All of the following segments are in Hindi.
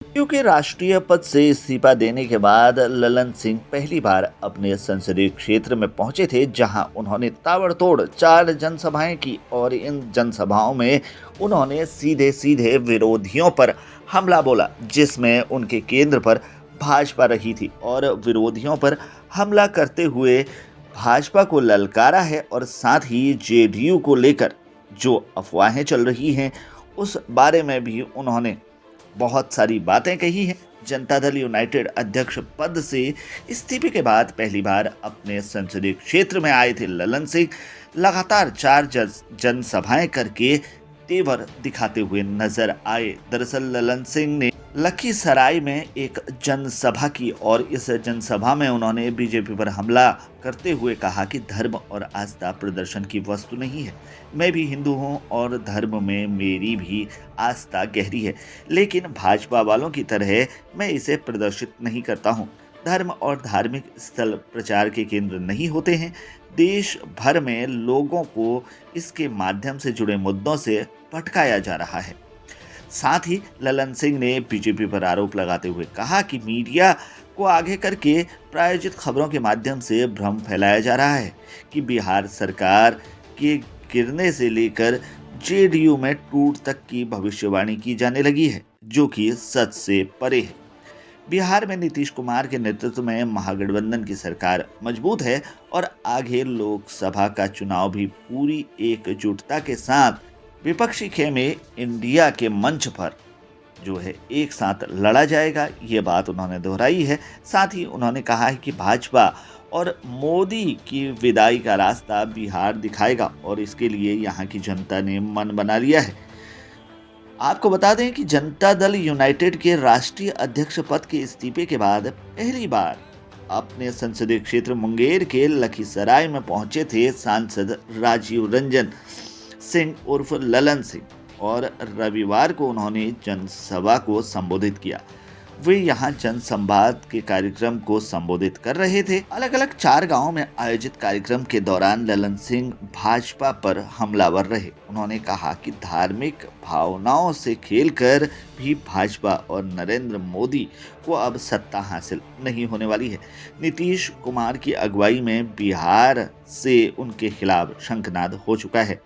क्योंकि राष्ट्रीय पद से इस्तीफा देने के बाद ललन सिंह पहली बार अपने संसदीय क्षेत्र में पहुंचे थे, जहां उन्होंने ताबड़तोड़ 4 जनसभाएं की और इन जनसभाओं में उन्होंने सीधे सीधे विरोधियों पर हमला बोला, जिसमें उनके केंद्र पर भाजपा रही थी और विरोधियों पर हमला करते हुए भाजपा को ललकारा है और साथ ही जेडीयू को लेकर जो अफवाहें चल रही हैं उस बारे में भी उन्होंने बहुत सारी बातें कही हैं। जनता दल यूनाइटेड अध्यक्ष पद से इस्तीफे के बाद पहली बार अपने संसदीय क्षेत्र में आए थे ललन सिंह। लगातार 4 जनसभाएं करके तेवर दिखाते हुए नजर आए। दरअसल ललन सिंह ने लखीसराय में एक जनसभा की और इस जनसभा में उन्होंने बीजेपी पर हमला करते हुए कहा कि धर्म और आस्था प्रदर्शन की वस्तु नहीं है। मैं भी हिंदू हूं और धर्म में मेरी भी आस्था गहरी है, लेकिन भाजपा वालों की तरह मैं इसे प्रदर्शित नहीं करता हूं। धर्म और धार्मिक स्थल प्रचार के केंद्र नहीं होते हैं। देश भर में लोगों को इसके माध्यम से जुड़े मुद्दों से भटकाया जा रहा है। साथ ही ललन सिंह ने बीजेपी पर आरोप लगाते हुए कहा कि मीडिया को आगे करके प्रायोजित खबरों के माध्यम से भ्रम फैलाया जा रहा है कि बिहार सरकार के गिरने से लेकर जेडीयू में टूट तक की भविष्यवाणी की जाने लगी है, जो कि सच से परे है। बिहार में नीतीश कुमार के नेतृत्व में महागठबंधन की सरकार मजबूत है और आगे लोकसभा का चुनाव भी पूरी एकजुटता के साथ विपक्षी खेमे इंडिया के मंच पर जो है एक साथ लड़ा जाएगा, ये बात उन्होंने दोहराई है। साथ ही उन्होंने कहा है कि भाजपा और मोदी की विदाई का रास्ता बिहार दिखाएगा और इसके लिए यहाँ की जनता ने मन बना लिया है। आपको बता दें कि जनता दल यूनाइटेड के राष्ट्रीय अध्यक्ष पद के इस्तीफे के बाद पहली बार अपने संसदीय क्षेत्र मुंगेर के लखीसराय में पहुंचे थे सांसद राजीव रंजन सिंह उर्फ ललन सिंह और रविवार को उन्होंने जनसभा को संबोधित किया। वे यहां जनसंवाद के कार्यक्रम को संबोधित कर रहे थे। अलग अलग 4 गांवों में आयोजित कार्यक्रम के दौरान ललन सिंह भाजपा पर हमलावर रहे। उन्होंने कहा कि धार्मिक भावनाओं से खेलकर भी भाजपा और नरेंद्र मोदी को अब सत्ता हासिल नहीं होने वाली है। नीतीश कुमार की अगुवाई में बिहार से उनके खिलाफ शंखनाद हो चुका है।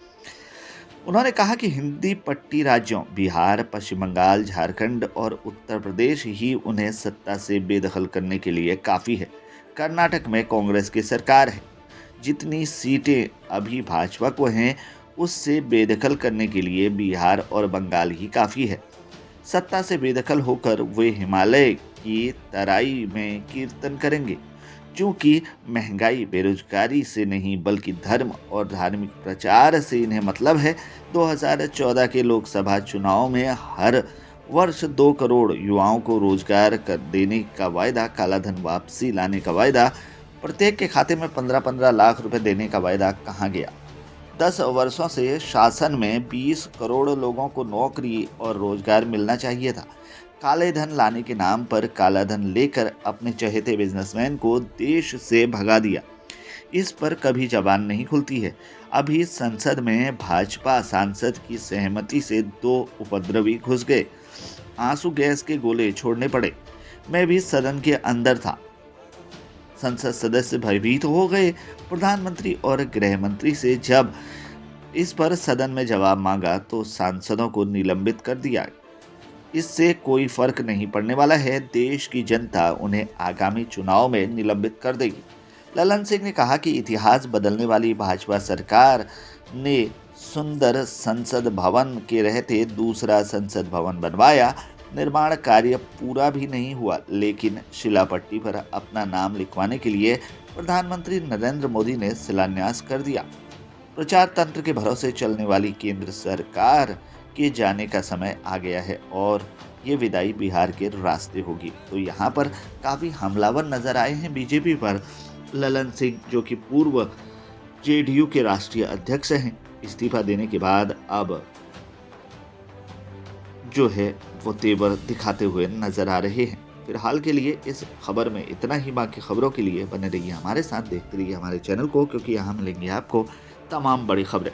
उन्होंने कहा कि हिंदी पट्टी राज्यों बिहार, पश्चिम बंगाल, झारखंड और उत्तर प्रदेश ही उन्हें सत्ता से बेदखल करने के लिए काफ़ी है। कर्नाटक में कांग्रेस की सरकार है। जितनी सीटें अभी भाजपा को हैं, उससे बेदखल करने के लिए बिहार और बंगाल ही काफ़ी है। सत्ता से बेदखल होकर वे हिमालय की तराई में कीर्तन करेंगे। क्योंकि महंगाई बेरोजगारी से नहीं बल्कि धर्म और धार्मिक प्रचार से इन्हें मतलब है। 2014 के लोकसभा चुनाव में हर वर्ष 2 करोड़ युवाओं को रोजगार कर देने का वायदा, कालाधन वापसी लाने का वायदा, प्रत्येक के खाते में 15-15 लाख रुपए देने का वायदा कहाँ गया? 10 वर्षों से शासन में 20 करोड़ लोगों को नौकरी और रोजगार मिलना चाहिए था। काले धन लाने के नाम पर काला धन लेकर अपने चहेते बिजनेसमैन को देश से भगा दिया। इस पर कभी जबान नहीं खुलती है। अभी संसद में भाजपा सांसद की सहमति से 2 उपद्रवी घुस गए। आंसू गैस के गोले छोड़ने पड़े। मैं भी सदन के अंदर था। संसद सदस्य भयभीत हो गए। प्रधानमंत्री और गृह मंत्री से जब इस पर सदन में जवाब मांगा तो सांसदों को निलंबित कर दिया। इससे कोई फर्क नहीं पड़ने वाला है। देश की जनता उन्हें आगामी चुनाव में निलंबित कर देगी। ललन सिंह ने कहा कि इतिहास बदलने वाली भाजपा सरकार ने सुंदर संसद भवन के रहते दूसरा संसद भवन बनवाया। निर्माण कार्य पूरा भी नहीं हुआ, लेकिन शिलापट्टी पर अपना नाम लिखवाने के लिए प्रधानमंत्री नरेंद्र मोदी ने शिलान्यास कर दिया। प्रचार तंत्र के भरोसे चलने वाली केंद्र सरकार के जाने का समय आ गया है और ये विदाई बिहार के रास्ते होगी। तो यहाँ पर काफ़ी हमलावर नजर आए हैं बीजेपी पर ललन सिंह, जो कि पूर्व जेडीयू के राष्ट्रीय अध्यक्ष हैं। इस्तीफा देने के बाद अब जो है वो तेवर दिखाते हुए नजर आ रहे हैं। फिलहाल के लिए इस खबर में इतना ही। बाकी खबरों के लिए बने रहिए हमारे साथ, देखते रहिए हमारे चैनल को, क्योंकि यहाँ मिलेंगी आपको तमाम बड़ी खबरें।